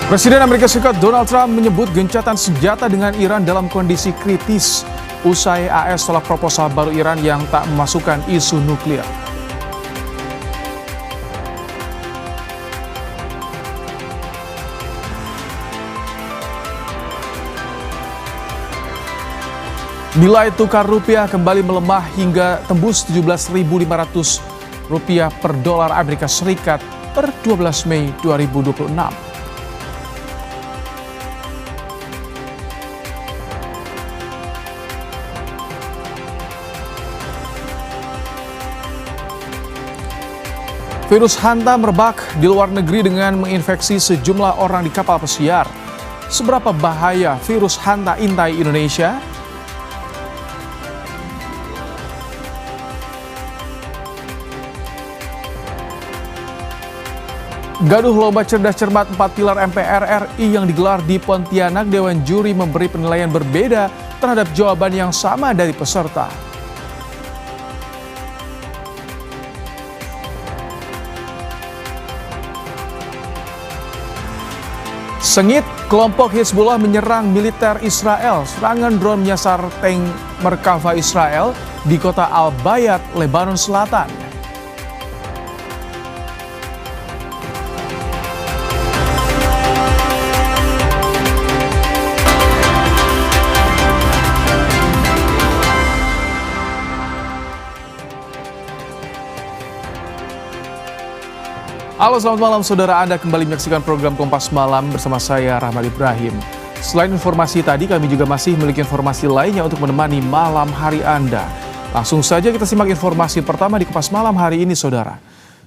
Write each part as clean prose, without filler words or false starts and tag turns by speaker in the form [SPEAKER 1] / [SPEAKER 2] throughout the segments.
[SPEAKER 1] Presiden Amerika Serikat Donald Trump menyebut gencatan senjata dengan Iran dalam kondisi kritis usai AS tolak proposal baru Iran yang tak memasukkan isu nuklir. Nilai tukar rupiah kembali melemah hingga tembus 17.500 rupiah per dolar Amerika Serikat per 12 Mei 2026. Virus hanta merebak di luar negeri dengan menginfeksi sejumlah orang di kapal pesiar. Seberapa bahaya virus hanta intai Indonesia? Gaduh lomba cerdas cermat 4 pilar MPR RI yang digelar di Pontianak, Dewan Juri memberi penilaian berbeda terhadap jawaban yang sama dari peserta. Sengit, kelompok Hizbullah menyerang militer Israel. Serangan drone menyasar tank Merkava Israel di kota Al-Bayat, Lebanon Selatan. Halo, selamat malam saudara. Anda kembali menyaksikan program Kompas Malam bersama saya Rahmat Ibrahim. Selain informasi tadi, kami juga masih memiliki informasi lainnya untuk menemani malam hari Anda. Langsung saja kita simak informasi pertama di Kompas Malam hari ini saudara.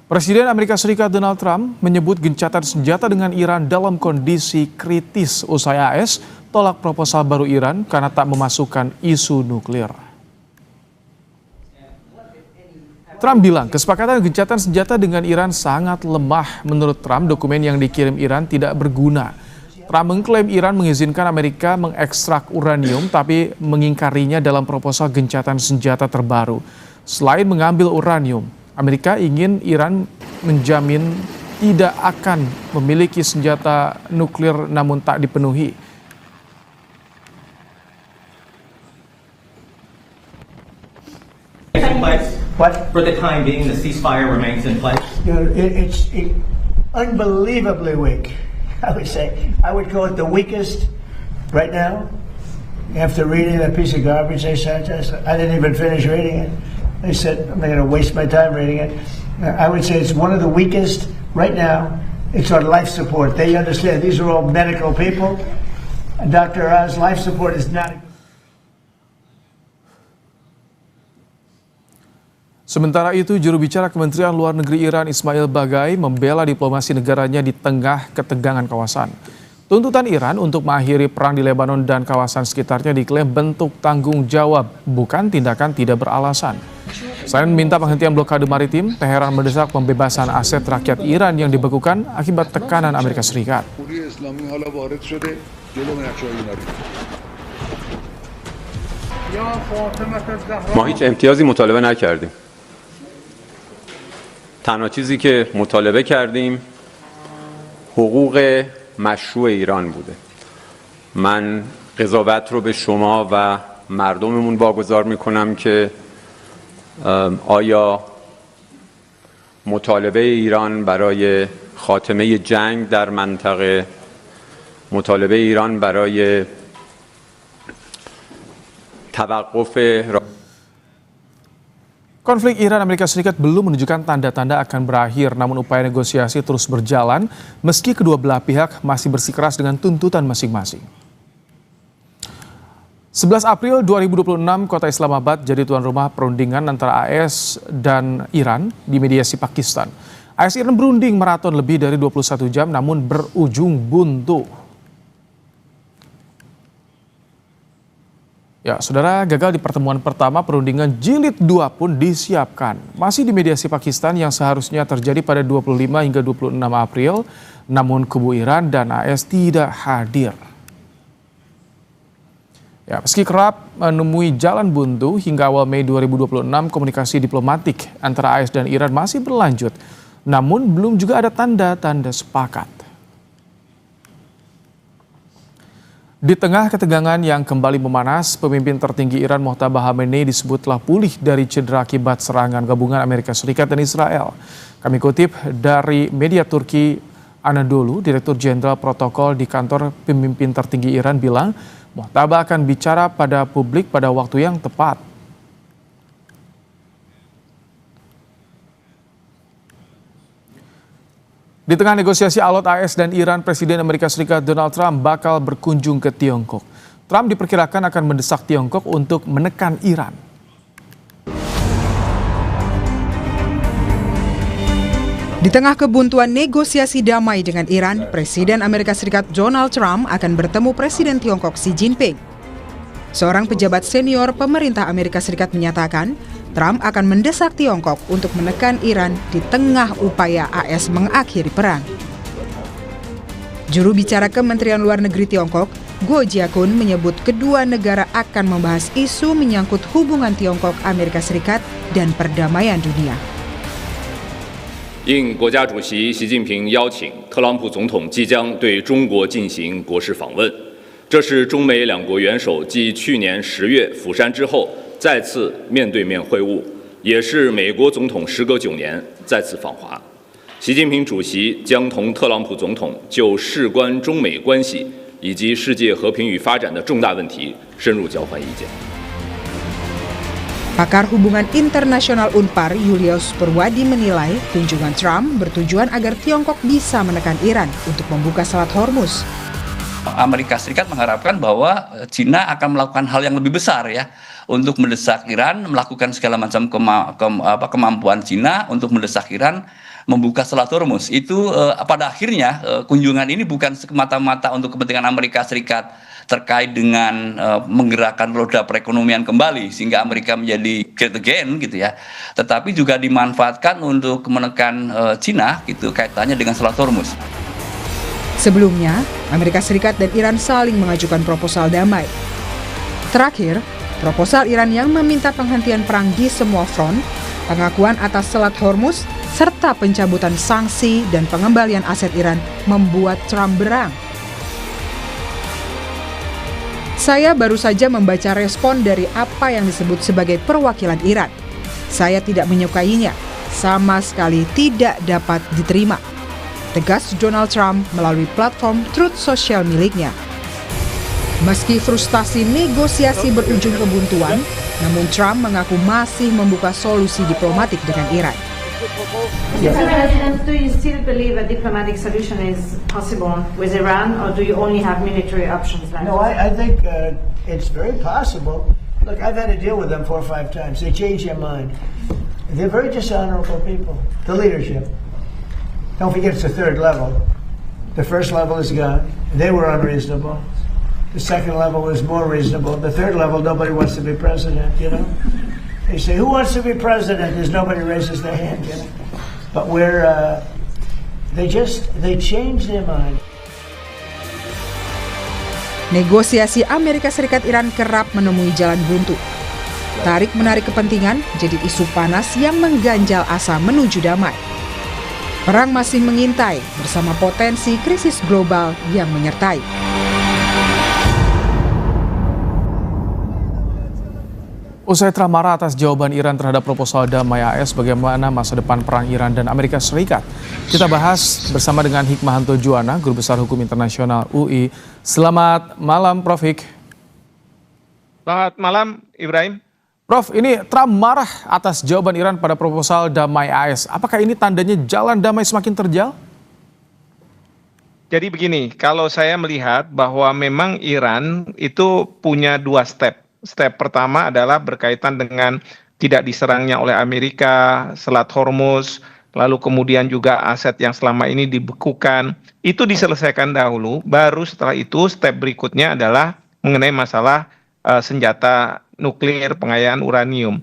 [SPEAKER 1] Presiden Amerika Serikat Donald Trump menyebut gencatan senjata dengan Iran dalam kondisi kritis usai AS tolak proposal baru Iran karena tak memasukkan isu nuklir. Trump bilang kesepakatan gencatan senjata dengan Iran sangat lemah. Menurut Trump, dokumen yang dikirim Iran tidak berguna. Trump mengklaim Iran mengizinkan Amerika mengekstrak uranium tapi mengingkarinya dalam proposal gencatan senjata terbaru. Selain mengambil uranium, Amerika ingin Iran menjamin tidak akan memiliki senjata nuklir namun tak dipenuhi.
[SPEAKER 2] What? For the time being, the ceasefire remains in place?
[SPEAKER 3] It's unbelievably weak, I would say. I would call it the weakest right now. After reading that piece of garbage they sent us, I didn't even finish reading it. They said, I'm not going to waste my time reading it. I would say it's one of the weakest right now. It's on life support. They understand these are all medical people. Dr. Oz, life support is not...
[SPEAKER 1] Sementara itu, juru bicara Kementerian Luar Negeri Iran Ismail Baghaei membela diplomasi negaranya di tengah ketegangan kawasan. Tuntutan Iran untuk mengakhiri perang di Lebanon dan kawasan sekitarnya diklaim bentuk tanggung jawab, bukan tindakan tidak beralasan. Selain meminta penghentian blokade maritim, Teheran mendesak pembebasan aset rakyat Iran yang dibekukan akibat tekanan Amerika Serikat.
[SPEAKER 4] ما هیچ امتیازی مطالبه نکردیم. تنها چیزی که مطالبه کردیم حقوق مشروع ایران بوده. من قضاوت رو به شما و مردممون واگذار میکنم که آیا مطالبه ایران برای خاتمه جنگ در منطقه، مطالبه ایران برای توقف
[SPEAKER 1] Konflik Iran-Amerika Serikat belum menunjukkan tanda-tanda akan berakhir, namun upaya negosiasi terus berjalan meski kedua belah pihak masih bersikeras dengan tuntutan masing-masing. 11 April 2026, kota Islamabad jadi tuan rumah perundingan antara AS dan Iran di mediasi Pakistan. AS Iran berunding maraton lebih dari 21 jam namun berujung buntu. Ya, saudara, gagal di pertemuan pertama, perundingan jilid 2 pun disiapkan. Masih di mediasi Pakistan yang seharusnya terjadi pada 25 hingga 26 April, namun kubu Iran dan AS tidak hadir. Ya, meski kerap menemui jalan buntu, hingga awal Mei 2026 komunikasi diplomatik antara AS dan Iran masih berlanjut. Namun belum juga ada tanda-tanda sepakat. Di tengah ketegangan yang kembali memanas, pemimpin tertinggi Iran Mojtaba Khamenei disebut telah pulih dari cedera akibat serangan gabungan Amerika Serikat dan Israel. Kami kutip dari media Turki, Anadolu, Direktur Jenderal Protokol di kantor pemimpin tertinggi Iran bilang, Mojtaba akan bicara pada publik pada waktu yang tepat. Di tengah negosiasi alot AS dan Iran, Presiden Amerika Serikat Donald Trump bakal berkunjung ke Tiongkok. Trump diperkirakan akan mendesak Tiongkok untuk menekan Iran.
[SPEAKER 5] Di tengah kebuntuan negosiasi damai dengan Iran, Presiden Amerika Serikat Donald Trump akan bertemu Presiden Tiongkok Xi Jinping. Seorang pejabat senior pemerintah Amerika Serikat menyatakan, Trump akan mendesak Tiongkok untuk menekan Iran di tengah upaya AS mengakhiri perang. Juru bicara Kementerian Luar Negeri Tiongkok, Guo Jiakun, menyebut kedua negara akan membahas isu menyangkut hubungan Tiongkok Amerika Serikat dan perdamaian dunia.
[SPEAKER 6] 应国家主席习近平邀请，特朗普总统即将对中国进行国事访问。这是中美两国元首继去年10月釜山之后再次面对面会晤，也是美国总统时隔9年再次访华。习近平主席将同特朗普总统就事关中美关系以及世界和平与发展的重大问题深入交换意见。
[SPEAKER 5] Pakar hubungan internasional UNPAR Julius Purwadi menilai kunjungan Trump bertujuan agar Tiongkok bisa menekan Iran untuk membuka Selat Hormuz.
[SPEAKER 7] Amerika Serikat mengharapkan bahwa Cina akan melakukan hal yang lebih besar ya untuk mendesak Iran, melakukan segala macam kemampuan Cina untuk mendesak Iran membuka Selat Hormuz. Itu pada akhirnya kunjungan ini bukan semata-mata untuk kepentingan Amerika Serikat terkait dengan menggerakkan roda perekonomian kembali sehingga Amerika menjadi great again gitu ya, tetapi juga dimanfaatkan untuk menekan Cina gitu kaitannya dengan Selat Hormuz.
[SPEAKER 5] Sebelumnya, Amerika Serikat dan Iran saling mengajukan proposal damai. Terakhir, proposal Iran yang meminta penghentian perang di semua front, pengakuan atas Selat Hormuz, serta pencabutan sanksi dan pengembalian aset Iran membuat Trump berang. Saya baru saja membaca respon dari apa yang disebut sebagai perwakilan Iran. Saya tidak menyukainya, sama sekali tidak dapat diterima. Tegas Donald Trump melalui platform Truth Social miliknya. Meski frustasi negosiasi berujung kebuntuan, namun Trump mengaku masih membuka solusi diplomatik dengan Iran.
[SPEAKER 8] Mr. President, do you still believe a diplomatic solution is possible with Iran, or do you only have military options left?
[SPEAKER 3] No, I think it's very possible. Look, I've had to deal with them 4 or 5 times. They change their mind. They're very dishonorable people. The leadership. Don't forget it's the third level. The first level is gone. They were unreasonable. The second level was more reasonable. The third level, nobody wants to be president, you know? They say, who wants to be president? There's nobody raises their hand, you know? But they change their mind.
[SPEAKER 5] Negosiasi Amerika Serikat Iran kerap menemui jalan buntu. Tarik-menarik kepentingan jadi isu panas yang mengganjal asa menuju damai. Perang masih mengintai bersama potensi krisis global yang menyertai.
[SPEAKER 1] Usai Trump marah atas jawaban Iran terhadap proposal damai AS, bagaimana masa depan perang Iran dan Amerika Serikat? Kita bahas bersama dengan Hikmahanto Juwana, Guru Besar Hukum Internasional UI. Selamat malam, Prof. Hik.
[SPEAKER 9] Selamat malam, Ibrahim.
[SPEAKER 1] Prof, ini Trump marah atas jawaban Iran pada proposal damai AS. Apakah ini tandanya jalan damai semakin terjal?
[SPEAKER 9] Jadi begini, kalau saya melihat bahwa memang Iran itu punya 2 step. Step pertama adalah berkaitan dengan tidak diserangnya oleh Amerika, Selat Hormuz, lalu kemudian juga aset yang selama ini dibekukan. Itu diselesaikan dahulu, baru setelah itu step berikutnya adalah mengenai masalah senjata nuklir, pengayaan uranium.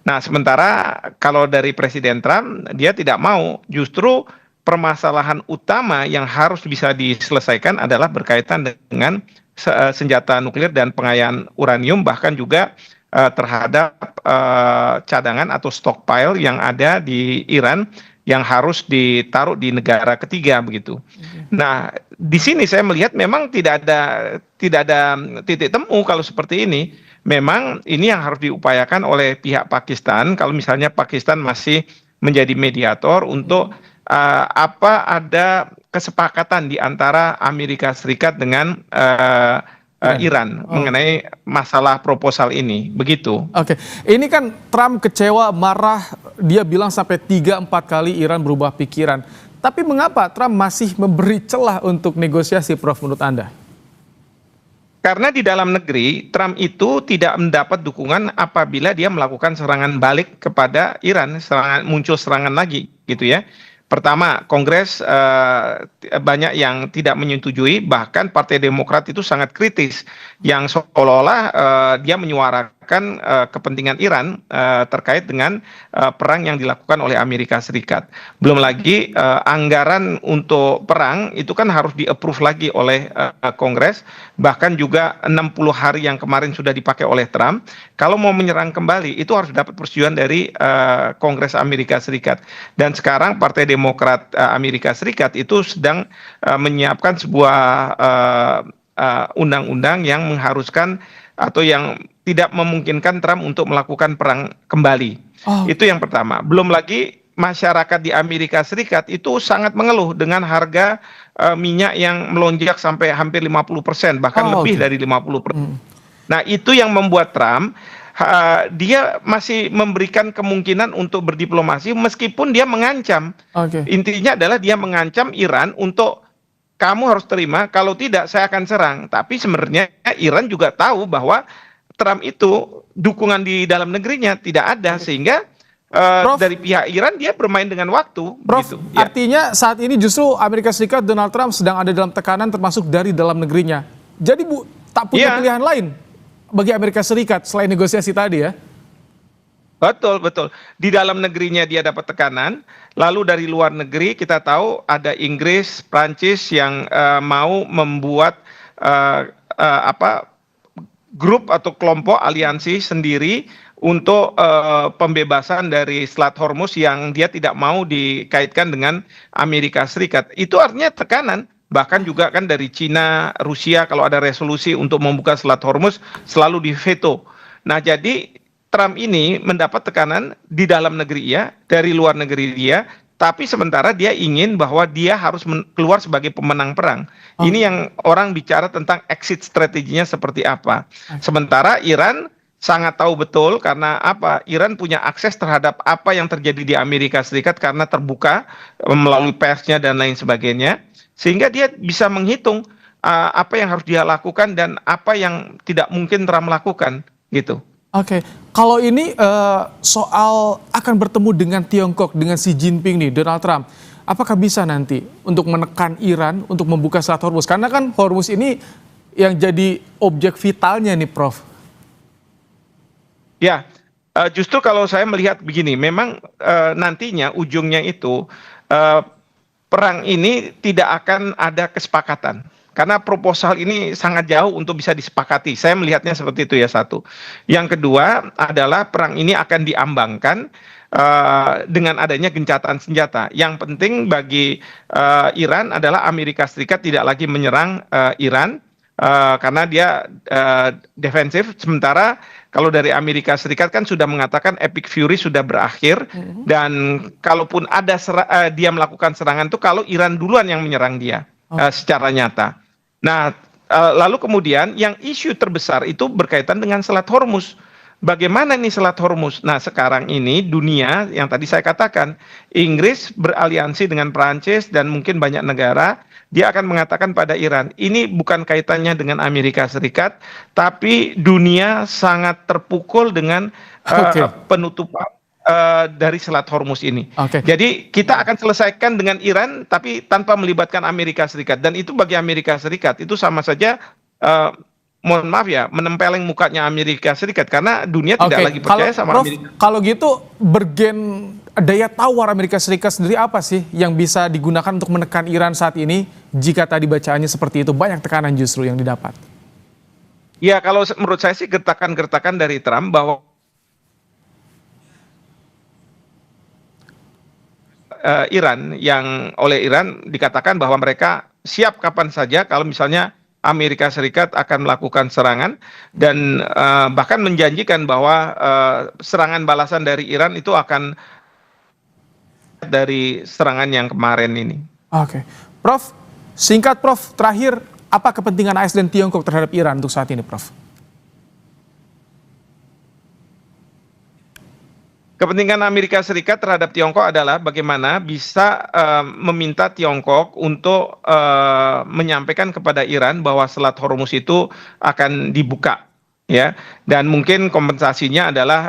[SPEAKER 9] Nah, sementara kalau dari Presiden Trump, dia tidak mau. Justru permasalahan utama yang harus bisa diselesaikan adalah berkaitan dengan senjata nuklir dan pengayaan uranium, bahkan juga terhadap cadangan atau stockpile yang ada di Iran yang harus ditaruh di negara ketiga begitu. Nah, di sini saya melihat memang tidak ada titik temu kalau seperti ini. Memang ini yang harus diupayakan oleh pihak Pakistan. Kalau misalnya Pakistan masih menjadi mediator untuk ada kesepakatan di antara Amerika Serikat dengan Iran mengenai masalah proposal ini, begitu.
[SPEAKER 1] Oke, ini kan Trump kecewa, marah, dia bilang sampai 3-4 kali Iran berubah pikiran. Tapi mengapa Trump masih memberi celah untuk negosiasi, Prof, menurut Anda?
[SPEAKER 9] Karena di dalam negeri, Trump itu tidak mendapat dukungan apabila dia melakukan serangan balik kepada Iran, muncul serangan lagi, gitu ya. Pertama, Kongres banyak yang tidak menyetujui, bahkan Partai Demokrat itu sangat kritis, yang seolah-olah dia menyuarakan kepentingan Iran terkait dengan perang yang dilakukan oleh Amerika Serikat. Belum lagi anggaran untuk perang itu kan harus di-approve lagi oleh Kongres, bahkan juga 60 hari yang kemarin sudah dipakai oleh Trump. Kalau mau menyerang kembali, itu harus dapat persetujuan dari Kongres Amerika Serikat. Dan sekarang Partai Demokrat Amerika Serikat itu sedang menyiapkan sebuah undang-undang yang mengharuskan atau yang tidak memungkinkan Trump untuk melakukan perang kembali. Itu yang pertama. Belum lagi masyarakat di Amerika Serikat itu sangat mengeluh dengan harga minyak yang melonjak sampai hampir 50%, bahkan lebih dari 50%. Nah, itu yang membuat Trump dia masih memberikan kemungkinan untuk berdiplomasi meskipun dia mengancam. Intinya adalah dia mengancam Iran untuk kamu harus terima, kalau tidak saya akan serang. Tapi sebenarnya Iran juga tahu bahwa Trump itu dukungan di dalam negerinya tidak ada, sehingga dari pihak Iran dia bermain dengan waktu.
[SPEAKER 1] Prof,
[SPEAKER 9] gitu.
[SPEAKER 1] artinya saat ini justru Amerika Serikat, Donald Trump sedang ada dalam tekanan termasuk dari dalam negerinya. Jadi tak punya pilihan lain bagi Amerika Serikat selain negosiasi tadi ya?
[SPEAKER 9] Betul, betul. Di dalam negerinya dia dapat tekanan, lalu dari luar negeri kita tahu ada Inggris, Prancis yang mau membuat grup atau kelompok aliansi sendiri untuk pembebasan dari Selat Hormuz yang dia tidak mau dikaitkan dengan Amerika Serikat. Itu artinya tekanan. Bahkan juga kan dari Cina, Rusia kalau ada resolusi untuk membuka Selat Hormuz selalu diveto. Nah, jadi Trump ini mendapat tekanan di dalam negeri dia, dari luar negeri dia, tapi sementara dia ingin bahwa dia harus keluar sebagai pemenang perang. Ini yang orang bicara tentang exit strateginya seperti apa. Sementara Iran sangat tahu betul karena apa? Iran punya akses terhadap apa yang terjadi di Amerika Serikat karena terbuka melalui persnya dan lain sebagainya. Sehingga dia bisa menghitung apa yang harus dia lakukan dan apa yang tidak mungkin Trump lakukan, gitu.
[SPEAKER 1] Oke, kalau ini soal akan bertemu dengan Tiongkok, dengan Xi Jinping nih, Donald Trump, apakah bisa nanti untuk menekan Iran untuk membuka Selat Hormuz? Karena kan Hormuz ini yang jadi objek vitalnya nih, Prof.
[SPEAKER 9] Ya, justru kalau saya melihat begini, memang nantinya ujungnya itu perang ini tidak akan ada kesepakatan. Karena proposal ini sangat jauh untuk bisa disepakati. Saya melihatnya seperti itu ya, satu. Yang kedua adalah perang ini akan diambangkan dengan adanya gencatan senjata. Yang penting bagi Iran adalah Amerika Serikat tidak lagi menyerang Iran karena dia defensif. Sementara kalau dari Amerika Serikat kan sudah mengatakan Epic Fury sudah berakhir dan kalaupun ada dia melakukan serangan itu kalau Iran duluan yang menyerang dia secara nyata. Nah, lalu kemudian yang isu terbesar itu berkaitan dengan Selat Hormuz. Bagaimana nih Selat Hormuz? Nah, sekarang ini dunia yang tadi saya katakan, Inggris beraliansi dengan Prancis dan mungkin banyak negara, dia akan mengatakan pada Iran, ini bukan kaitannya dengan Amerika Serikat, tapi dunia sangat terpukul dengan penutupan dari Selat Hormuz ini. Jadi kita akan selesaikan dengan Iran tapi tanpa melibatkan Amerika Serikat, dan itu bagi Amerika Serikat itu sama saja mohon maaf ya menempeleng mukanya Amerika Serikat karena dunia tidak lagi percaya sama
[SPEAKER 1] Prof,
[SPEAKER 9] Amerika.
[SPEAKER 1] Kalau gitu bergen daya tawar Amerika Serikat sendiri apa sih yang bisa digunakan untuk menekan Iran saat ini jika tadi bacaannya seperti itu, banyak tekanan justru yang didapat?
[SPEAKER 9] Ya, kalau menurut saya sih gertakan-gertakan dari Trump bahwa Iran, yang oleh Iran dikatakan bahwa mereka siap kapan saja kalau misalnya Amerika Serikat akan melakukan serangan, dan bahkan menjanjikan bahwa serangan balasan dari Iran itu akan dari serangan yang kemarin ini.
[SPEAKER 1] Oke, Prof, singkat Prof, terakhir apa kepentingan AS dan Tiongkok terhadap Iran untuk saat ini, Prof?
[SPEAKER 9] Kepentingan Amerika Serikat terhadap Tiongkok adalah bagaimana bisa meminta Tiongkok untuk menyampaikan kepada Iran bahwa Selat Hormuz itu akan dibuka, ya, dan mungkin kompensasinya adalah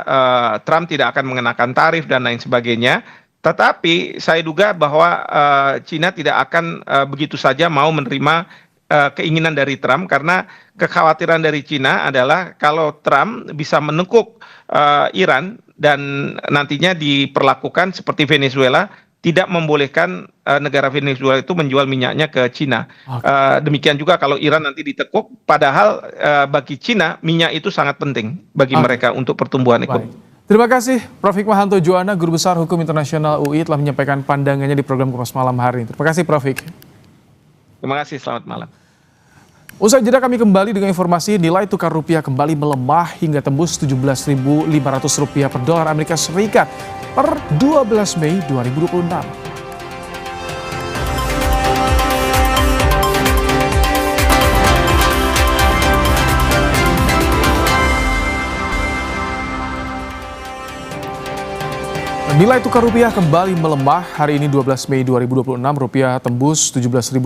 [SPEAKER 9] Trump tidak akan mengenakan tarif dan lain sebagainya. Tetapi saya duga bahwa Cina tidak akan begitu saja mau menerima keinginan dari Trump, karena kekhawatiran dari Cina adalah kalau Trump bisa menekuk Iran dan nantinya diperlakukan seperti Venezuela, tidak membolehkan negara Venezuela itu menjual minyaknya ke Cina. Demikian juga kalau Iran nanti ditekuk, padahal bagi Cina minyak itu sangat penting bagi mereka untuk pertumbuhan ekonomi.
[SPEAKER 1] Terima kasih Prof. Hikmahanto Juwana, Guru Besar Hukum Internasional UI, telah menyampaikan pandangannya di program Kompas Malam hari ini. Terima kasih Prof. Hik.
[SPEAKER 9] Terima kasih, selamat malam.
[SPEAKER 1] Usai jeda kami kembali dengan informasi nilai tukar rupiah kembali melemah hingga tembus Rp17.500 per dolar Amerika Serikat per 12 Mei 2026. Nilai tukar rupiah kembali melemah hari ini 12 Mei 2026, rupiah tembus $17.500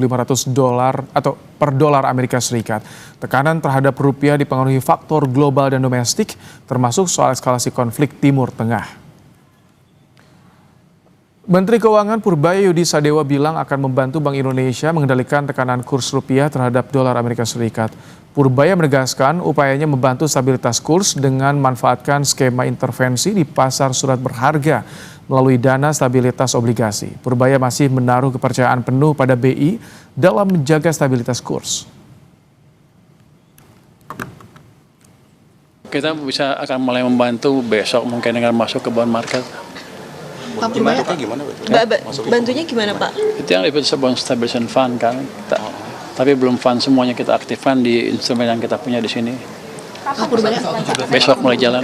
[SPEAKER 1] atau per dolar Amerika Serikat. Tekanan terhadap rupiah dipengaruhi faktor global dan domestik, termasuk soal eskalasi konflik Timur Tengah. Menteri Keuangan Purbaya Yudi Sadewa bilang akan membantu Bank Indonesia mengendalikan tekanan kurs rupiah terhadap dolar Amerika Serikat. Purbaya menegaskan upayanya membantu stabilitas kurs dengan manfaatkan skema intervensi di pasar surat berharga melalui dana stabilitas obligasi. Purbaya masih menaruh kepercayaan penuh pada BI dalam menjaga stabilitas kurs.
[SPEAKER 10] Kita akan mulai membantu besok mungkin dengan masuk ke bond market.
[SPEAKER 11] Pak Purbaya, bantunya gimana Pak?
[SPEAKER 10] Itu yang disebut bond stabilization fund kan. Tapi belum fund semuanya kita aktifkan di instrumen yang kita punya di sini.
[SPEAKER 11] Pak Purbaya,
[SPEAKER 10] besok mulai jalan.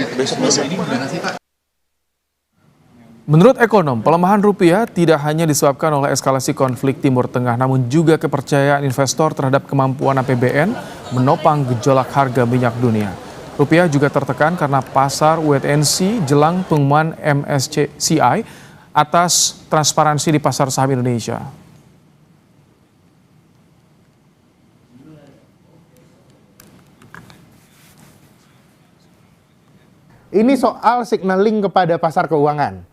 [SPEAKER 1] Menurut ekonom, pelemahan rupiah tidak hanya disebabkan oleh eskalasi konflik Timur Tengah, namun juga kepercayaan investor terhadap kemampuan APBN menopang gejolak harga minyak dunia. Rupiah juga tertekan karena pasar wait-and-see jelang pengumuman MSCI atas transparansi di pasar saham Indonesia.
[SPEAKER 12] Ini soal signaling kepada pasar keuangan.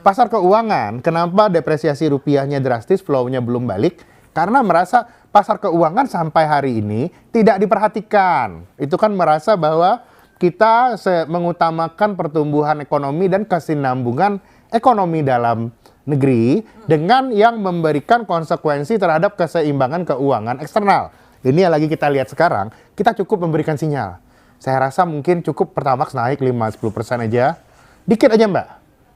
[SPEAKER 12] Pasar keuangan, kenapa depresiasi rupiahnya drastis, flow-nya belum balik? Karena merasa pasar keuangan sampai hari ini tidak diperhatikan. Itu kan merasa bahwa kita mengutamakan pertumbuhan ekonomi dan kesinambungan ekonomi dalam negeri dengan yang memberikan konsekuensi terhadap keseimbangan keuangan eksternal. Ini yang lagi kita lihat sekarang, kita cukup memberikan sinyal. Saya rasa mungkin cukup Pertamax naik 5-10% aja. Dikit aja Mbak.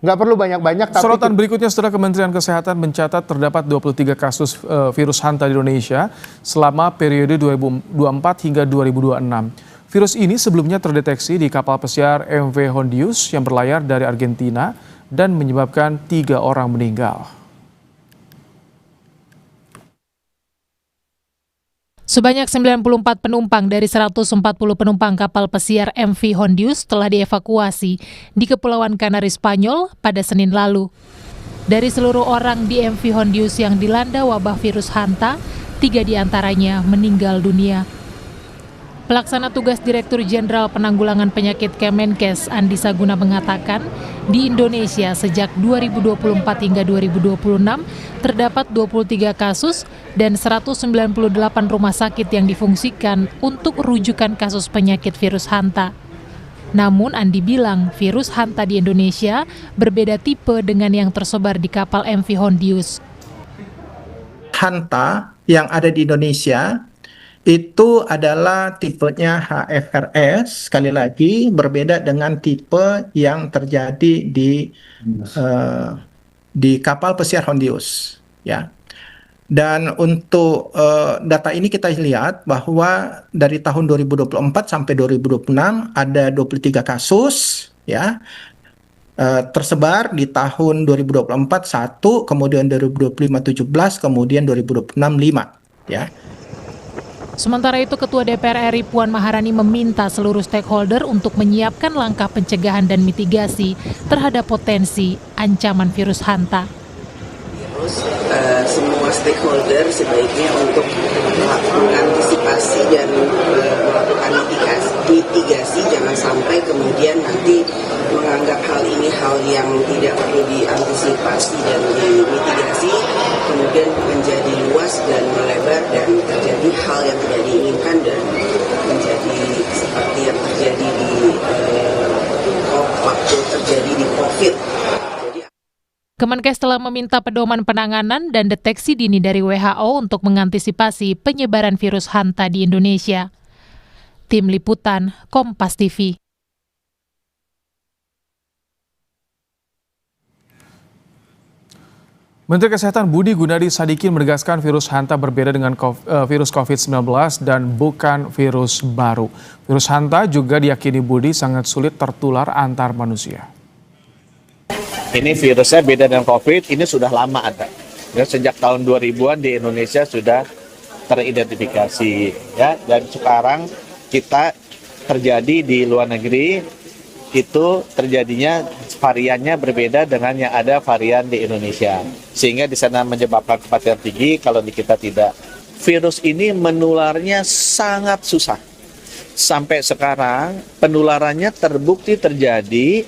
[SPEAKER 12] Nggak perlu banyak-banyak.
[SPEAKER 1] Sorotan berikutnya, setelah Kementerian Kesehatan mencatat terdapat 23 kasus virus Hanta di Indonesia selama periode 2024 hingga 2026. Virus ini sebelumnya terdeteksi di kapal pesiar MV Hondius yang berlayar dari Argentina dan menyebabkan 3 orang meninggal.
[SPEAKER 13] Sebanyak 94 penumpang dari 140 penumpang kapal pesiar MV Hondius telah dievakuasi di Kepulauan Kanari Spanyol pada Senin lalu. Dari seluruh orang di MV Hondius yang dilanda wabah virus Hanta, 3 diantaranya meninggal dunia. Pelaksana tugas Direktur Jenderal Penanggulangan Penyakit Kemenkes Andi Saguna mengatakan, di Indonesia sejak 2024 hingga 2026 terdapat 23 kasus dan 198 rumah sakit yang difungsikan untuk rujukan kasus penyakit virus Hanta. Namun Andi bilang virus Hanta di Indonesia berbeda tipe dengan yang tersebar di kapal MV Hondius.
[SPEAKER 14] Hanta yang ada di Indonesia itu adalah tipenya HFRS, sekali lagi berbeda dengan tipe yang terjadi di di kapal pesiar Hondius, ya. Dan untuk data ini kita lihat bahwa dari tahun 2024 sampai 2026 ada 23 kasus, ya, tersebar di tahun 2024 1, kemudian 2025 17, kemudian 2026 5, ya.
[SPEAKER 13] Sementara itu, Ketua DPR RI Puan Maharani meminta seluruh stakeholder untuk menyiapkan langkah pencegahan dan mitigasi terhadap potensi ancaman virus hanta.
[SPEAKER 15] Semua stakeholder sebaiknya untuk mengantisipasi dan melakukan mitigasi, jangan sampai kemudian nanti menganggap hal ini hal yang tidak perlu diantisipasi dan dimitigasi, kemudian menjadi luas dan melebar dan terjadi hal yang tidak diinginkan dan menjadi seperti yang terjadi di waktu terjadi di COVID.
[SPEAKER 13] Kemenkes telah meminta pedoman penanganan dan deteksi dini dari WHO untuk mengantisipasi penyebaran virus hanta di Indonesia. Tim Liputan, Kompas TV.
[SPEAKER 1] Menteri Kesehatan Budi Gunadi Sadikin menegaskan virus hanta berbeda dengan virus COVID-19 dan bukan virus baru. Virus hanta juga diyakini Budi sangat sulit tertular antar manusia.
[SPEAKER 16] Ini virusnya beda dengan COVID, ini sudah lama ada. Ya, sejak tahun 2000-an di Indonesia sudah teridentifikasi. Ya, dan sekarang kita terjadi di luar negeri, itu terjadinya variannya berbeda dengan yang ada varian di Indonesia. Sehingga di sana menyebabkan kematian tinggi, kalau di kita tidak. Virus ini menularnya sangat susah. Sampai sekarang penularannya terbukti terjadi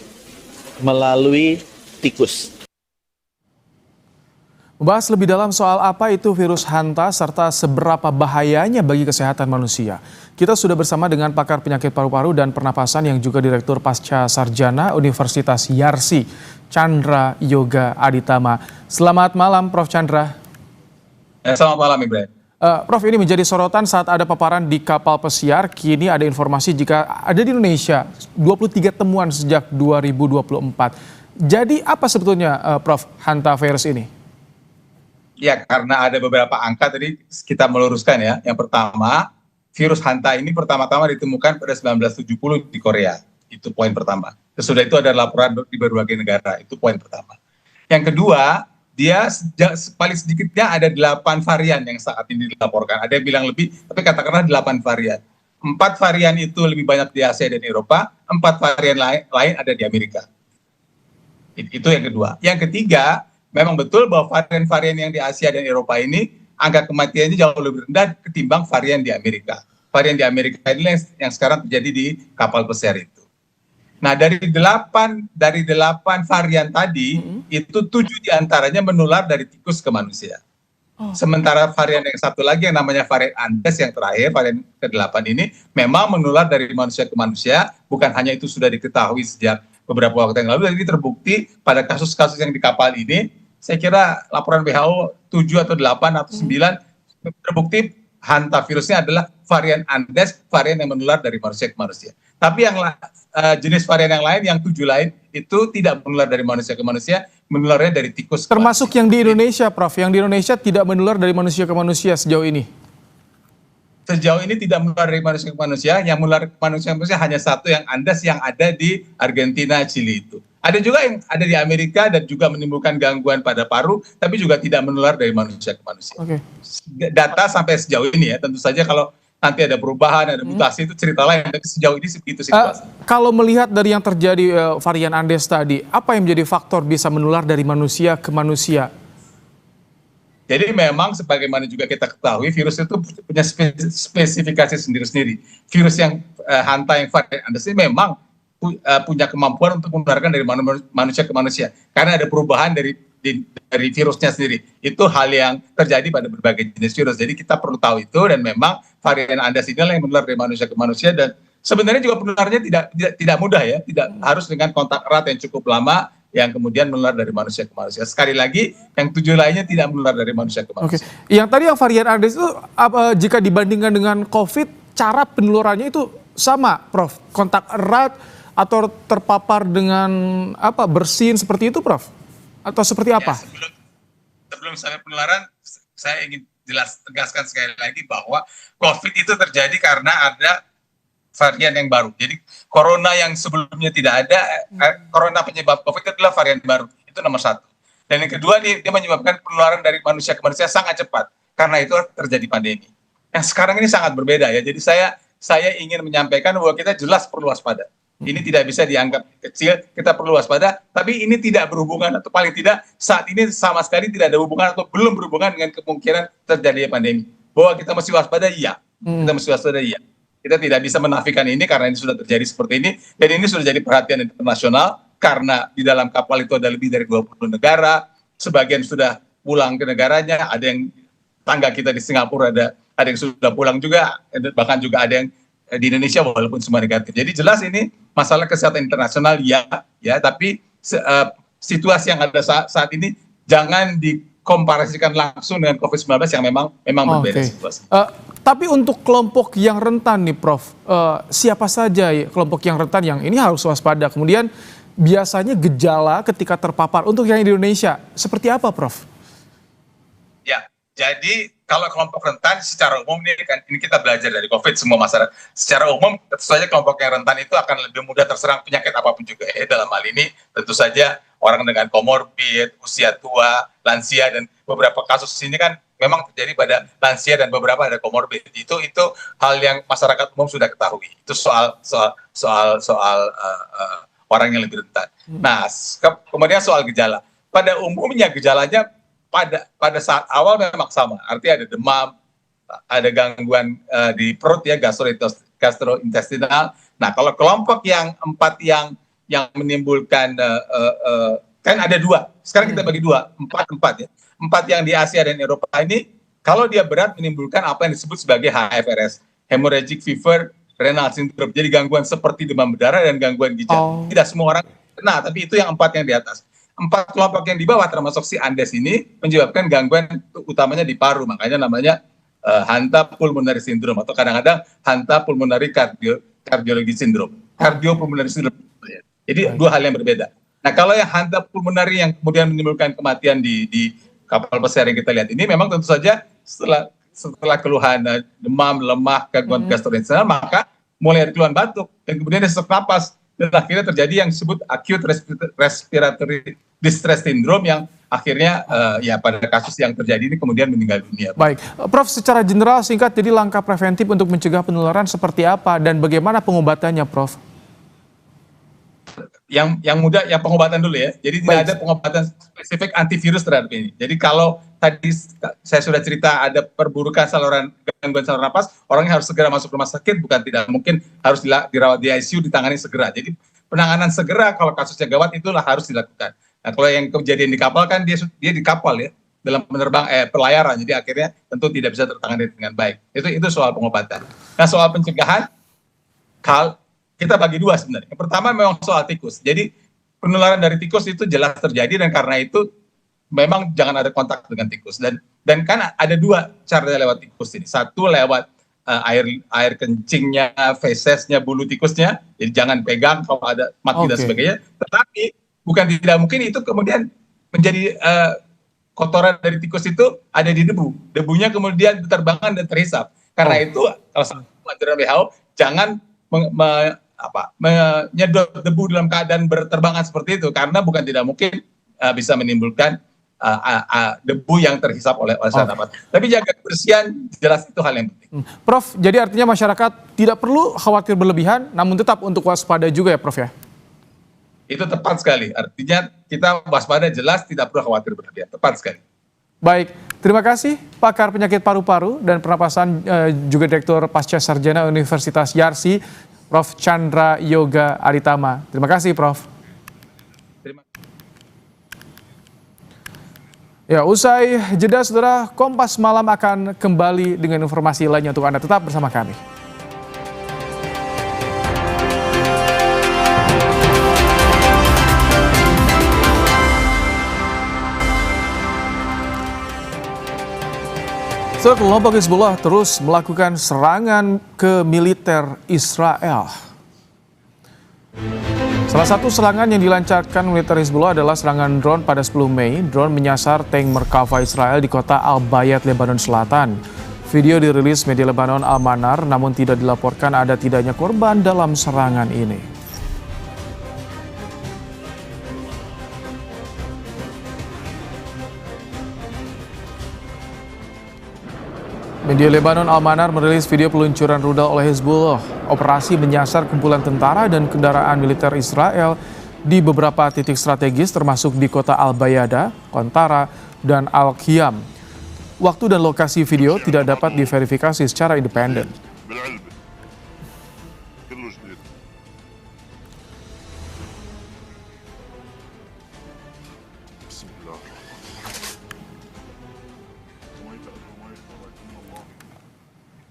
[SPEAKER 16] melalui tikus.
[SPEAKER 1] Membahas lebih dalam soal apa itu virus hanta serta seberapa bahayanya bagi kesehatan manusia. Kita sudah bersama dengan pakar penyakit paru-paru dan pernapasan yang juga Direktur Pasca Sarjana Universitas Yarsi, Chandra Yoga Aditama. Selamat malam, Prof. Chandra.
[SPEAKER 17] Selamat malam, Ibrahim.
[SPEAKER 1] Prof, ini menjadi sorotan saat ada paparan di kapal pesiar. Kini ada informasi jika ada di Indonesia 23 temuan sejak 2024. Jadi apa sebetulnya, Prof, hanta virus ini?
[SPEAKER 17] Ya, karena ada beberapa angka tadi kita meluruskan ya. Yang pertama, virus hanta ini pertama-tama ditemukan pada 1970 di Korea. Itu poin pertama. Sesudah itu ada laporan di berbagai negara. Itu poin pertama. Yang kedua, dia paling sedikitnya ada 8 varian yang saat ini dilaporkan. Ada yang bilang lebih, tapi katakanlah 8 varian. 4 varian itu lebih banyak di Asia dan Eropa, 4 varian lain ada di Amerika. Itu yang kedua. Yang ketiga, memang betul bahwa varian-varian yang di Asia dan Eropa ini angka kematiannya jauh lebih rendah ketimbang varian di Amerika. Varian di Amerika ini yang sekarang terjadi di kapal pesiar itu. Nah, dari 8 varian tadi, itu 7 diantaranya menular dari tikus ke manusia. Sementara varian yang satu lagi yang namanya varian Andes yang terakhir, varian ke-8 ini, memang menular dari manusia ke manusia. Bukan hanya itu sudah diketahui sejak beberapa waktu yang lalu, jadi terbukti pada kasus-kasus yang di kapal ini, saya kira laporan WHO 7 atau 8 atau 9, terbukti hanta virusnya adalah varian Andes, varian yang menular dari manusia ke manusia. Tapi yang jenis varian yang lain, yang 7 lain, itu tidak menular dari manusia ke manusia, menularnya dari tikus ke
[SPEAKER 1] termasuk manusia. Yang di Indonesia, Prof, yang di Indonesia tidak menular dari manusia ke manusia sejauh ini?
[SPEAKER 17] Sejauh ini tidak menular dari manusia ke manusia, yang menular ke manusia hanya satu yang Andes yang ada di Argentina, Chili itu. Ada juga yang ada di Amerika dan juga menimbulkan gangguan pada paru, tapi juga tidak menular dari manusia ke manusia.
[SPEAKER 1] Okay.
[SPEAKER 17] Data sampai sejauh ini ya, tentu saja kalau nanti ada perubahan, ada mutasi itu cerita lain, tapi sejauh ini begitu situasi.
[SPEAKER 1] Kalau melihat dari yang terjadi varian Andes tadi, apa yang menjadi faktor bisa menular dari manusia ke manusia?
[SPEAKER 17] Jadi memang sebagaimana juga kita ketahui, virus itu punya spesifikasi sendiri-sendiri. Virus yang hanta yang varian Andes ini memang punya kemampuan untuk menularkan dari manusia ke manusia. Karena ada perubahan dari virusnya sendiri. Itu hal yang terjadi pada berbagai jenis virus. Jadi kita perlu tahu itu, dan memang varian Andes inilah yang menular dari manusia ke manusia, dan sebenarnya juga penularannya tidak mudah ya, tidak harus dengan kontak erat yang cukup lama yang kemudian menular dari manusia ke manusia. Sekali lagi, yang 7 lainnya tidak menular dari manusia ke manusia.
[SPEAKER 1] Oke. Yang tadi yang varian Andes itu jika dibandingkan dengan COVID, cara penularannya itu sama, Prof? Kontak erat atau terpapar dengan bersin seperti itu, Prof? Atau seperti apa?
[SPEAKER 17] Ya, sebelum sampai penularan, saya ingin tegaskan sekali lagi bahwa COVID itu terjadi karena ada varian yang baru. Jadi corona yang sebelumnya tidak ada, corona penyebab COVID itu adalah varian baru. Itu nomor satu. Dan yang kedua, dia menyebabkan penularan dari manusia ke manusia sangat cepat. Karena itu terjadi pandemi. Yang sekarang ini sangat berbeda ya. Jadi saya ingin menyampaikan bahwa kita jelas perlu waspada. Ini tidak bisa dianggap kecil, kita perlu waspada, tapi ini tidak berhubungan, atau paling tidak saat ini sama sekali tidak ada hubungan atau belum berhubungan dengan kemungkinan terjadinya pandemi. Bahwa kita mesti waspada, iya. Kita mesti waspada, iya. Kita tidak bisa menafikan ini karena ini sudah terjadi seperti ini, dan ini sudah jadi perhatian internasional, karena di dalam kapal itu ada lebih dari 20 negara, sebagian sudah pulang ke negaranya, ada yang tangga kita di Singapura, ada yang sudah pulang juga, bahkan juga ada yang di Indonesia walaupun semua negatif. Jadi jelas ini masalah kesehatan internasional ya, tapi situasi yang ada saat ini jangan dikomparasikan langsung dengan COVID-19 yang memang berbeda situasi.
[SPEAKER 1] Tapi untuk kelompok yang rentan nih Prof, siapa saja kelompok yang rentan yang ini harus waspada? Kemudian biasanya gejala ketika terpapar untuk yang di Indonesia seperti apa Prof?
[SPEAKER 17] Ya, jadi kalau kelompok rentan secara umum ini kita belajar dari COVID semua masyarakat. Secara umum tentu saja kelompok yang rentan itu akan lebih mudah terserang penyakit apapun juga. Dalam hal ini tentu saja orang dengan komorbid, usia tua, lansia, dan beberapa kasus ini kan memang terjadi pada lansia dan beberapa ada komorbid. Itu hal yang masyarakat umum sudah ketahui. Itu soal orang yang lebih rentan. Nah, kemudian soal gejala. Pada umumnya gejalanya pada saat awal memang sama, artinya ada demam, ada gangguan di perut ya, gastrointestinal. Nah, kalau kelompok yang 4 yang menimbulkan kan ada 2. Sekarang kita bagi 2, 4 ya. 4 yang di Asia dan Eropa ini, kalau dia berat menimbulkan apa yang disebut sebagai HFRS, hemorrhagic fever, renal syndrome. Jadi gangguan seperti demam berdarah dan gangguan ginjal. Tidak semua orang kena, tapi itu yang 4 yang di atas. 4 kelompok yang di bawah termasuk si Andes ini menyebabkan gangguan utamanya di paru, makanya namanya Hanta pulmonary syndrome atau kadang-kadang Hanta pulmonary cardiology syndrome, cardiopulmonary syndrome. Jadi 2 hal yang berbeda. Nah, kalau yang Hanta pulmonary yang kemudian menimbulkan kematian di kapal pesiar yang kita lihat ini memang tentu saja setelah keluhan demam, lemah, gangguan gastrointestinal, maka mulai ada keluhan batuk dan kemudian ada sesak napas. Dan akhirnya terjadi yang disebut acute respiratory distress syndrome yang akhirnya ya pada kasus yang terjadi ini kemudian meninggal dunia.
[SPEAKER 1] Baik, Prof, secara general singkat, jadi langkah preventif untuk mencegah penularan seperti apa dan bagaimana pengobatannya, Prof?
[SPEAKER 17] Yang mudah, yang pengobatan dulu ya. Jadi tidak ada pengobatan spesifik antivirus terhadap ini. Jadi kalau tadi saya sudah cerita ada perburukan gangguan saluran nafas, orangnya harus segera masuk rumah sakit, bukan tidak mungkin harus dirawat di ICU, ditangani segera. Jadi penanganan segera kalau kasusnya gawat itulah harus dilakukan. Nah, kalau yang kejadian di kapal kan dia di kapal ya, dalam pelayaran, jadi akhirnya tentu tidak bisa tertangani dengan baik. Itu soal pengobatan. Nah, soal pencegahan, kita bagi 2 sebenarnya. Yang pertama memang soal tikus. Jadi penularan dari tikus itu jelas terjadi dan karena itu memang jangan ada kontak dengan tikus. Dan kan ada 2 cara lewat tikus ini. Satu lewat air kencingnya, fesesnya, bulu tikusnya. Jadi jangan pegang kalau ada mati dan sebagainya. Tetapi bukan tidak mungkin itu kemudian menjadi kotoran dari tikus itu ada di debu. Debunya kemudian berterbangan dan terhisap. Karena itu kalau ajaran WHO jangan menyedot debu dalam keadaan berterbangan seperti itu karena bukan tidak mungkin bisa menimbulkan debu yang terhisap oleh saluran nafas. Tapi jaga kebersihan jelas itu hal yang penting.
[SPEAKER 1] Prof, jadi artinya masyarakat tidak perlu khawatir berlebihan, namun tetap untuk waspada juga ya, Prof ya?
[SPEAKER 17] Itu tepat sekali. Artinya kita waspada jelas tidak perlu khawatir berlebihan. Tepat sekali.
[SPEAKER 1] Baik, terima kasih pakar penyakit paru-paru dan pernapasan juga Direktur Pasca Sarjana Universitas Yarsi, Prof Chandra Yoga Aritama. Terima kasih, Prof. Ya, usai jeda saudara, Kompas Malam akan kembali dengan informasi lainnya untuk Anda. Tetap bersama kami. Kelompok Hizbullah terus melakukan serangan ke militer Israel. Salah satu serangan yang dilancarkan militer Hizbullah adalah serangan drone pada 10 Mei. Drone menyasar tank Merkava Israel di kota Al-Bayat, Lebanon Selatan. Video dirilis media Lebanon Al-Manar, namun tidak dilaporkan ada tidaknya korban dalam serangan ini. Media Lebanon Al-Manar merilis video peluncuran rudal oleh Hizbullah. Operasi menyasar kumpulan tentara dan kendaraan militer Israel di beberapa titik strategis termasuk di kota Al-Bayada, Kontara, dan Al-Qiyam. Waktu dan lokasi video tidak dapat diverifikasi secara independen.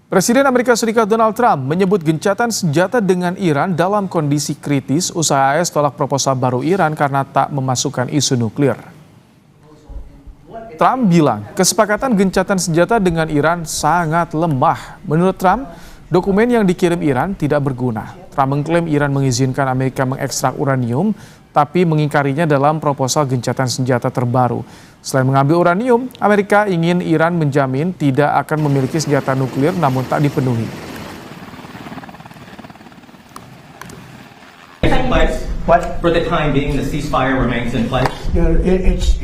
[SPEAKER 1] Presiden Amerika Serikat Donald Trump menyebut gencatan senjata dengan Iran dalam kondisi kritis usai AS tolak proposal baru Iran karena tak memasukkan isu nuklir. Trump bilang kesepakatan gencatan senjata dengan Iran sangat lemah. Menurut Trump, dokumen yang dikirim Iran tidak berguna. Trump mengklaim Iran mengizinkan Amerika mengekstrak uranium, tapi mengingkarinya dalam proposal gencatan senjata terbaru. Selain mengambil uranium, Amerika ingin Iran menjamin tidak akan memiliki senjata nuklir namun tak dipenuhi.
[SPEAKER 2] What? For the time being, the ceasefire remains in place.
[SPEAKER 3] It's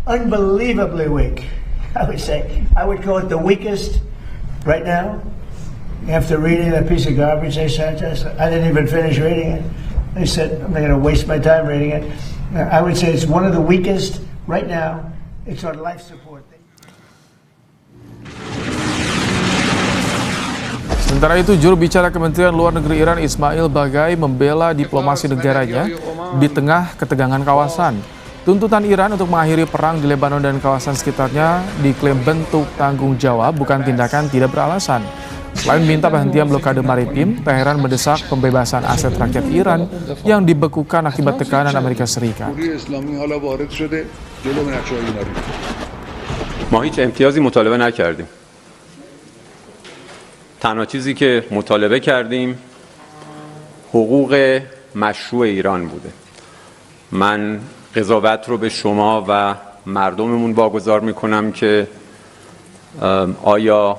[SPEAKER 3] unbelievably weak, I would say. I would call it the weakest right now. After reading that piece of garbage they sent us, I didn't even finish reading it. They said, I'm not going to waste my time reading it. I would say it's one of the weakest right now. It's on life support.
[SPEAKER 1] Sementara itu, juru bicara Kementerian Luar Negeri Iran Ismail Baghaei membela diplomasi negaranya di tengah ketegangan kawasan. Tuntutan Iran untuk mengakhiri perang di Lebanon dan kawasan sekitarnya diklaim bentuk tanggung jawab, bukan tindakan tidak beralasan. Selain minta penghentian blokade maritim, Teheran mendesak pembebasan aset rakyat Iran yang dibekukan akibat tekanan Amerika Serikat.
[SPEAKER 4] ما هیچ امتیازی مطالبه نکردیم. تنها چیزی که مطالبه کردیم حقوق مشروع ایران بوده. من قضاوت رو به شما و مردممون واگذار میکنم که آیا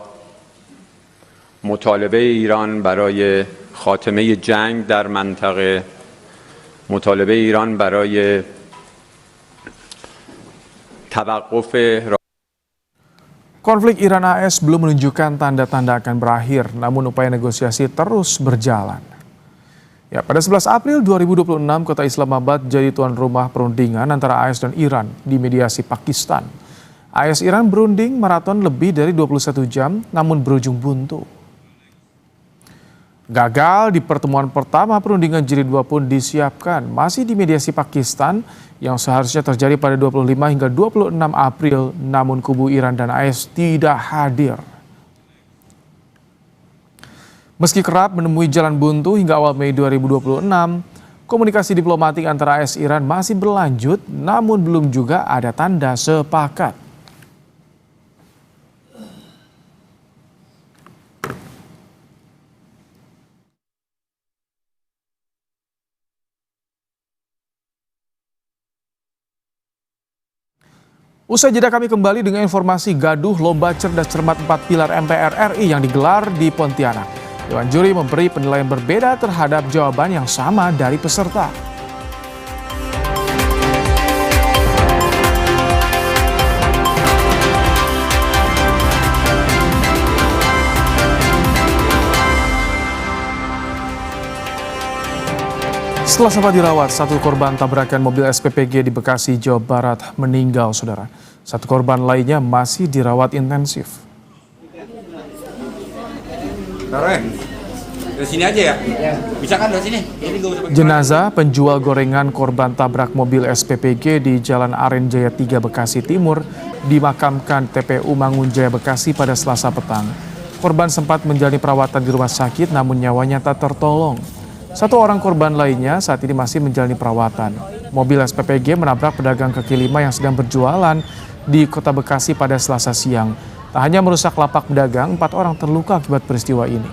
[SPEAKER 4] مطالبه ایران برای خاتمه جنگ در منطقه، مطالبه ایران برای توقف
[SPEAKER 1] Konflik Iran-AS belum menunjukkan tanda-tanda akan berakhir, namun upaya negosiasi terus berjalan. Ya, pada 11 April 2026, kota Islamabad jadi tuan rumah perundingan antara AS dan Iran di mediasi Pakistan. AS Iran berunding maraton lebih dari 21 jam, namun berujung buntu. Gagal di pertemuan pertama, perundingan jilid 2 pun disiapkan. Masih di mediasi Pakistan yang seharusnya terjadi pada 25 hingga 26 April, namun kubu Iran dan AS tidak hadir. Meski kerap menemui jalan buntu hingga awal Mei 2026, komunikasi diplomatik antara AS Iran masih berlanjut, namun belum juga ada tanda sepakat. Usai jeda kami kembali dengan informasi gaduh lomba cerdas cermat 4 pilar MPR RI yang digelar di Pontianak. Dewan juri memberi penilaian berbeda terhadap jawaban yang sama dari peserta. Setelah sempat dirawat, satu korban tabrakan mobil SPPG di Bekasi, Jawa Barat meninggal, saudara. Satu korban lainnya masih dirawat intensif.
[SPEAKER 18] Dari sini aja ya? Bisa kan dari sini?
[SPEAKER 1] Jenazah penjual gorengan korban tabrak mobil SPPG di Jalan Aren Jaya 3 Bekasi Timur dimakamkan TPU Mangunjaya Bekasi pada Selasa petang. Korban sempat menjalani perawatan di rumah sakit namun nyawanya tak tertolong. Satu orang korban lainnya saat ini masih menjalani perawatan. Mobil SPPG menabrak pedagang kaki lima yang sedang berjualan di Kota Bekasi pada Selasa siang. Tak hanya merusak lapak pedagang, 4 orang terluka akibat peristiwa ini.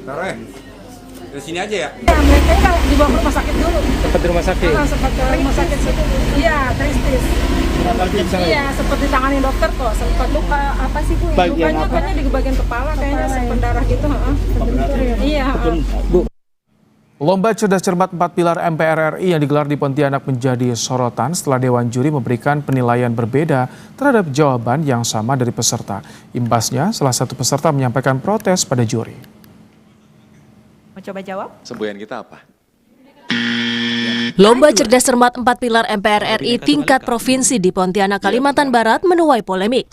[SPEAKER 18] Taruh ya? Dari sini aja ya?
[SPEAKER 19] Ya, mereka kan dibawa ke rumah sakit dulu.
[SPEAKER 18] Sempat di rumah sakit?
[SPEAKER 19] Sempat ke rumah sakit situ. Iya, tristis. Iya, sempat ditangani dokter kok. Sempat luka apa sih Bu? Lukanya kayaknya di bagian kepala, kayaknya sempat darah gitu. Iya.
[SPEAKER 1] Bu. Lomba cerdas cermat 4 pilar MPR RI yang digelar di Pontianak menjadi sorotan setelah Dewan Juri memberikan penilaian berbeda terhadap jawaban yang sama dari peserta. Imbasnya, salah satu peserta menyampaikan protes pada juri.
[SPEAKER 20] Mau coba jawab?
[SPEAKER 21] Semboyan kita apa?
[SPEAKER 22] Lomba cerdas cermat 4 pilar MPR RI tingkat provinsi di Pontianak, Kalimantan Barat menuai polemik.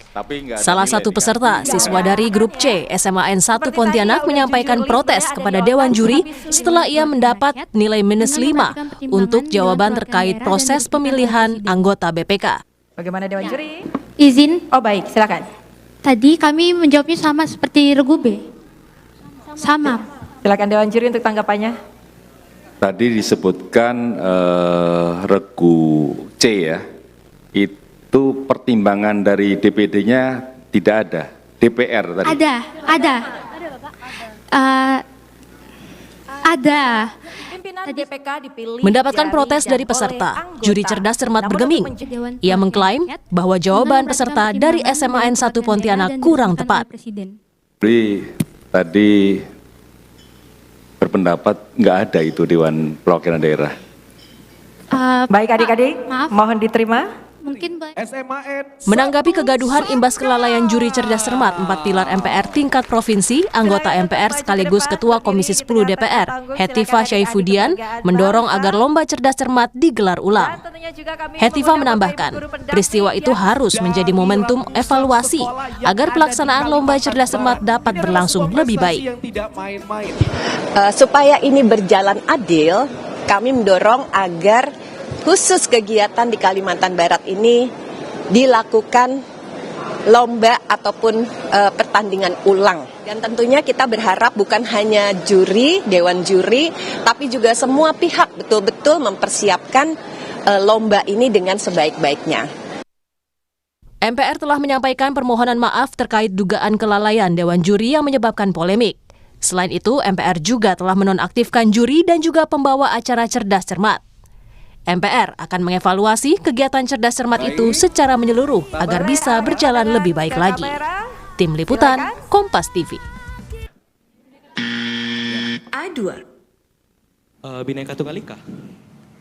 [SPEAKER 22] Salah satu peserta, siswa dari grup C SMAN 1 Pontianak menyampaikan protes kepada Dewan Juri setelah ia mendapat nilai -5 untuk jawaban terkait proses pemilihan anggota BPK.
[SPEAKER 20] Bagaimana Dewan Juri?
[SPEAKER 23] Izin.
[SPEAKER 20] Oh baik, silakan.
[SPEAKER 23] Tadi kami menjawabnya sama seperti regu B. Sama.
[SPEAKER 20] Silakan Dewan Juri untuk tanggapannya.
[SPEAKER 21] Tadi disebutkan regu C ya, itu pertimbangan dari DPD-nya tidak ada, DPR tadi.
[SPEAKER 23] Ada. Ada.
[SPEAKER 20] Pimpinan BPK dipilih
[SPEAKER 22] Mendapatkan protes dari peserta, juri cerdas cermat bergeming. Ia mengklaim bahwa jawaban peserta dari SMAN 1 Pontianak kurang tepat.
[SPEAKER 21] Jadi tadi berpendapat nggak ada itu Dewan Perwakilan Daerah.
[SPEAKER 20] Baik adik-adik, mohon diterima.
[SPEAKER 23] Mungkin
[SPEAKER 22] Menanggapi kegaduhan imbas kelalaian juri cerdas cermat 4 pilar MPR tingkat provinsi, anggota MPR sekaligus Ketua Komisi 10 DPR, Hetifah Syaifudian, mendorong agar lomba cerdas cermat digelar ulang. Hetifah menambahkan, peristiwa itu harus menjadi momentum evaluasi agar pelaksanaan lomba cerdas cermat dapat berlangsung lebih baik.
[SPEAKER 15] Supaya ini berjalan adil, kami mendorong agar khusus kegiatan di Kalimantan Barat ini dilakukan lomba ataupun pertandingan ulang. Dan tentunya kita berharap bukan hanya juri, Dewan Juri, tapi juga semua pihak betul-betul mempersiapkan lomba ini dengan sebaik-baiknya.
[SPEAKER 22] MPR telah menyampaikan permohonan maaf terkait dugaan kelalaian Dewan Juri yang menyebabkan polemik. Selain itu, MPR juga telah menonaktifkan juri dan juga pembawa acara cerdas cermat. MPR akan mengevaluasi kegiatan cerdas cermat itu secara menyeluruh agar bisa berjalan lebih baik lagi. Tim Liputan, Kompas TV.
[SPEAKER 11] A2.
[SPEAKER 24] Bhinneka Tunggal Ika.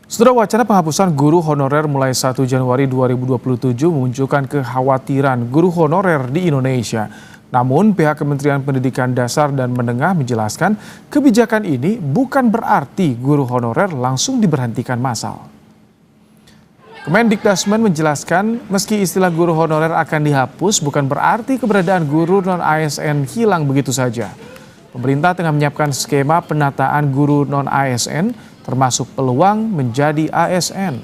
[SPEAKER 1] Saudara, wacana penghapusan guru honorer mulai 1 Januari 2027 memunculkan kekhawatiran guru honorer di Indonesia. Namun, pihak Kementerian Pendidikan Dasar dan Menengah menjelaskan kebijakan ini bukan berarti guru honorer langsung diberhentikan massal. Kemendikbudrismen menjelaskan meski istilah guru honorer akan dihapus bukan berarti keberadaan guru non-ASN hilang begitu saja. Pemerintah tengah menyiapkan skema penataan guru non-ASN termasuk peluang menjadi ASN.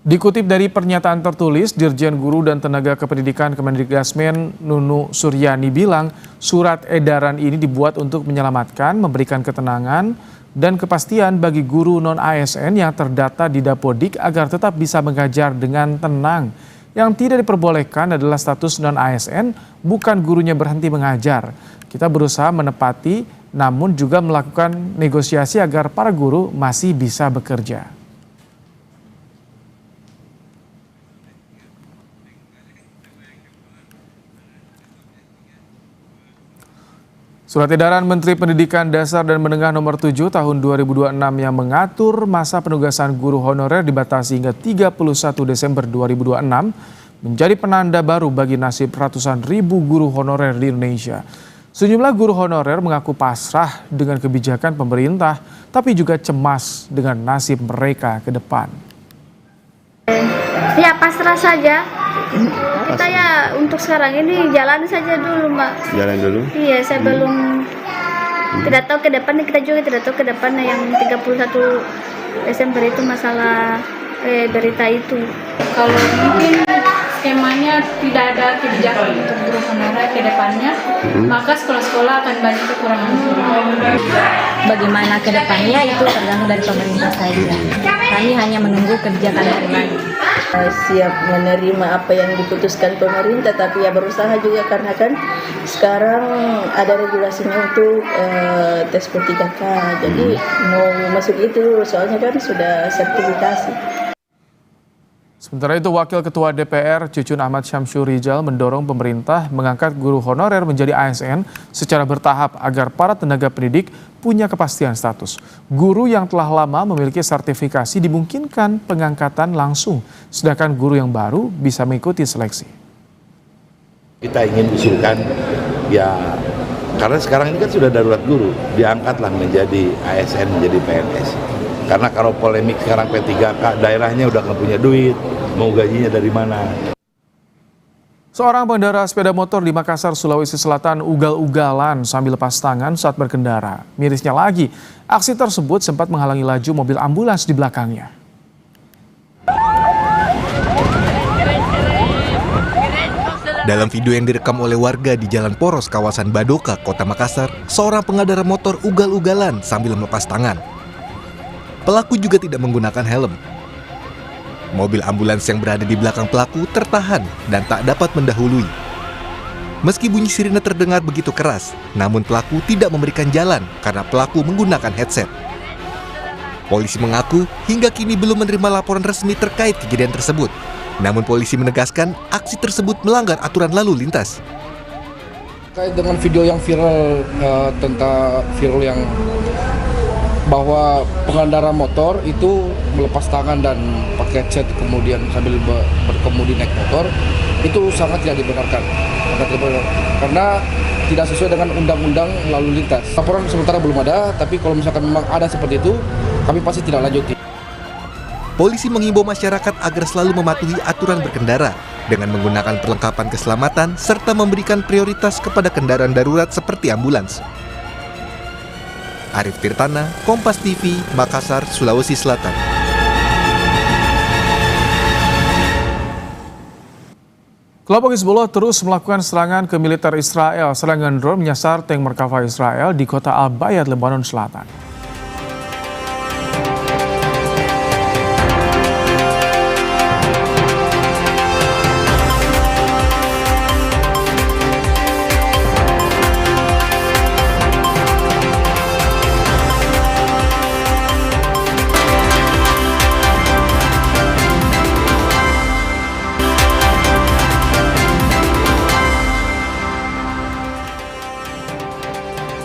[SPEAKER 1] Dikutip dari pernyataan tertulis, Dirjen Guru dan Tenaga Kependidikan Kemendikbudrismen Nunu Suryani bilang surat edaran ini dibuat untuk menyelamatkan, memberikan ketenangan dan kepastian bagi guru non-ASN yang terdata di Dapodik agar tetap bisa mengajar dengan tenang. Yang tidak diperbolehkan adalah status non-ASN, bukan gurunya berhenti mengajar. Kita berusaha menepati, namun juga melakukan negosiasi agar para guru masih bisa bekerja. Surat edaran Menteri Pendidikan Dasar dan Menengah Nomor 7 Tahun 2026 yang mengatur masa penugasan guru honorer dibatasi hingga 31 Desember 2026 menjadi penanda baru bagi nasib ratusan ribu guru honorer di Indonesia. Sejumlah guru honorer mengaku pasrah dengan kebijakan pemerintah, tapi juga cemas dengan nasib mereka ke depan.
[SPEAKER 23] Ya pasrah saja. Kita ya untuk sekarang ini jalan saja dulu, Mbak.
[SPEAKER 21] Jalan dulu?
[SPEAKER 23] Iya, saya belum tidak tahu ke depan, kita juga tidak tahu ke depan yang 31 Desember itu masalah berita itu.
[SPEAKER 25] Kalau mungkin skemanya tidak ada kebijakan untuk guru honorer ke depannya, maka sekolah-sekolah akan banyak kekurangan guru.
[SPEAKER 26] Bagaimana ke depannya itu tergantung dari pemerintah saja. Kami hanya menunggu kebijakan dari lagi.
[SPEAKER 5] Siap menerima apa yang diputuskan pemerintah, tapi ya berusaha juga karena kan sekarang ada regulasinya untuk tes P3K. Jadi mau masuk itu soalnya kan sudah sertifikasi.
[SPEAKER 1] Sementara itu, Wakil Ketua DPR Cucun Ahmad Syamsur Rijal mendorong pemerintah mengangkat guru honorer menjadi ASN secara bertahap agar para tenaga pendidik punya kepastian status. Guru yang telah lama memiliki sertifikasi dimungkinkan pengangkatan langsung, sedangkan guru yang baru bisa mengikuti seleksi.
[SPEAKER 6] Kita ingin usulkan ya, karena sekarang ini kan sudah darurat guru, diangkatlah menjadi ASN, menjadi PNS. Karena kalau polemik sekarang P3K, daerahnya udah nggak punya duit, mau gajinya dari mana.
[SPEAKER 1] Seorang pengendara sepeda motor di Makassar, Sulawesi Selatan ugal-ugalan sambil lepas tangan saat berkendara. Mirisnya lagi, aksi tersebut sempat menghalangi laju mobil ambulans di belakangnya.
[SPEAKER 7] Dalam video yang direkam oleh warga di Jalan Poros, kawasan Badoka, Kota Makassar, seorang pengendara motor ugal-ugalan sambil melepas tangan. Pelaku juga tidak menggunakan helm. Mobil ambulans yang berada di belakang pelaku tertahan dan tak dapat mendahului. Meski bunyi sirine terdengar begitu keras, namun pelaku tidak memberikan jalan karena pelaku menggunakan headset. Polisi mengaku hingga kini belum menerima laporan resmi terkait kejadian tersebut. Namun polisi menegaskan aksi tersebut melanggar aturan lalu lintas.
[SPEAKER 8] Terkait dengan video yang viral yang bahwa pengendara motor itu melepas tangan dan pakai headset kemudian sambil berkemudi naik motor, itu sangat tidak dibenarkan. Karena tidak sesuai dengan undang-undang lalu lintas. Laporan sementara belum ada, tapi kalau misalkan memang ada seperti itu, kami pasti tidak lanjuti.
[SPEAKER 7] Polisi menghimbau masyarakat agar selalu mematuhi aturan berkendara dengan menggunakan perlengkapan keselamatan serta memberikan prioritas kepada kendaraan darurat seperti ambulans. Arif Tirtana, Kompas TV, Makassar, Sulawesi Selatan.
[SPEAKER 1] Kelompok Hizbullah terus melakukan serangan ke militer Israel. Serangan drone menyasar tank Merkava Israel di kota Al-Bayad, Lebanon Selatan.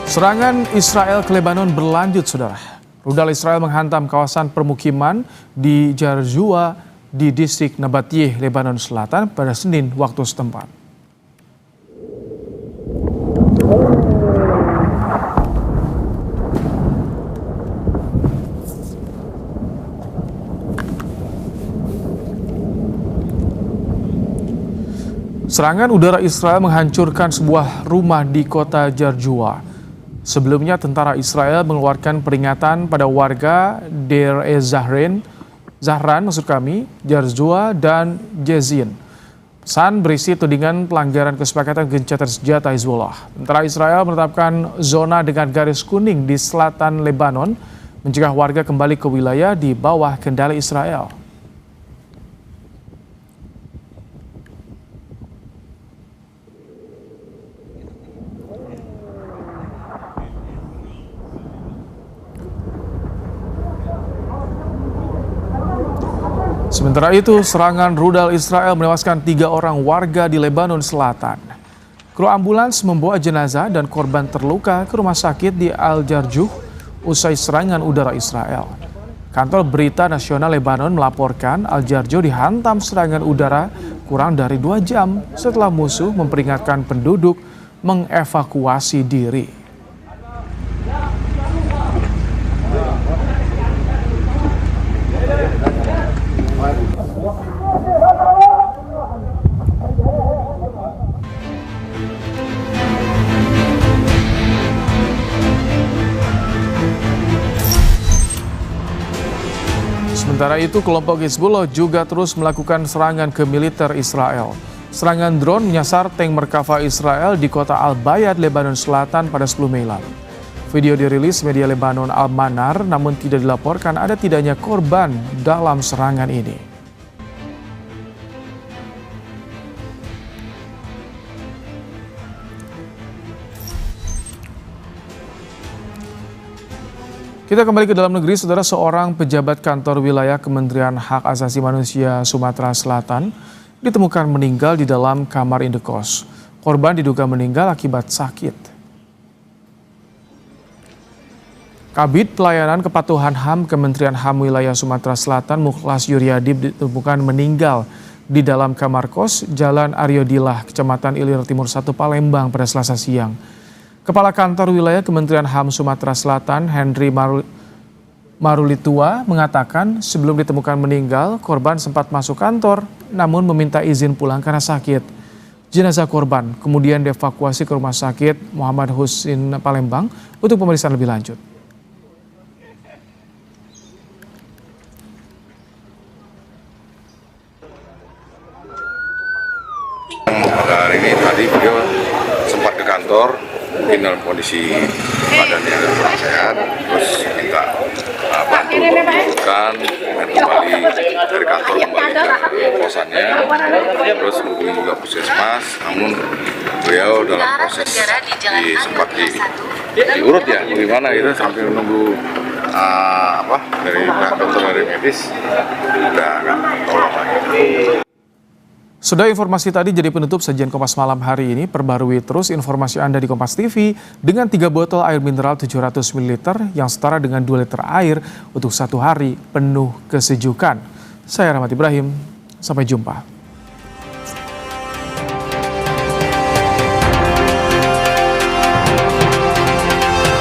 [SPEAKER 1] Serangan Israel ke Lebanon berlanjut, saudara. Rudal Israel menghantam kawasan permukiman di Jarzua di distrik Nabatiyeh, Lebanon Selatan pada Senin waktu setempat. Serangan udara Israel menghancurkan sebuah rumah di kota Jarzua. Sebelumnya, tentara Israel mengeluarkan peringatan pada warga Deir ez-Zahran, Jarzua, dan Jezin. Pesan berisi tudingan pelanggaran kesepakatan gencatan senjata Hizbullah. Tentara Israel menetapkan zona dengan garis kuning di selatan Lebanon, mencegah warga kembali ke wilayah di bawah kendali Israel. Sementara itu, serangan rudal Israel menewaskan 3 orang warga di Lebanon Selatan. Kru ambulans membawa jenazah dan korban terluka ke rumah sakit di Al-Jarjuh usai serangan udara Israel. Kantor Berita Nasional Lebanon melaporkan Al-Jarjuh dihantam serangan udara kurang dari 2 jam setelah musuh memperingatkan penduduk mengevakuasi diri. Sementara itu, kelompok Hizbullah juga terus melakukan serangan ke militer Israel. Serangan drone menyasar tank Merkava Israel di kota Al-Bayad, Lebanon Selatan pada 10 Mei lalu. Video dirilis media Lebanon Al-Manar, namun tidak dilaporkan ada tidaknya korban dalam serangan ini. Kita kembali ke dalam negeri, saudara. Seorang pejabat kantor wilayah Kementerian Hak Asasi Manusia Sumatera Selatan ditemukan meninggal di dalam kamar indekos. Korban diduga meninggal akibat sakit. Kabid Pelayanan Kepatuhan HAM Kementerian HAM Wilayah Sumatera Selatan Mukhlas Yuryadi ditemukan meninggal di dalam kamar kos Jalan Aryodilah, Kecamatan Ilir Timur 1, Palembang pada Selasa siang. Kepala Kantor Wilayah Kementerian HAM Sumatera Selatan, Henry Marulitua, mengatakan sebelum ditemukan meninggal, korban sempat masuk kantor namun meminta izin pulang karena sakit. Jenazah korban kemudian dievakuasi ke Rumah Sakit Muhammad Husin Palembang untuk pemeriksaan lebih lanjut.
[SPEAKER 9] Hari ini tadi beliau sempat ke kantor, mungkin dalam kondisi badannya kurang sehat, terus minta bantu menurunkan kembali dari kantor kembali ke kosannya, terus menghubungi juga puskesmas, namun beliau dalam proses sempat diurut ya, bagaimana itu sampai menunggu dari dokter dari medis, udah nggak tolong lagi.
[SPEAKER 1] Sudah, informasi tadi jadi penutup sajian Kompas Malam hari ini. Perbarui terus informasi Anda di Kompas TV dengan 3 botol air mineral 700 ml yang setara dengan 2 liter air untuk 1 hari penuh kesejukan. Saya Rahmat Ibrahim, sampai jumpa.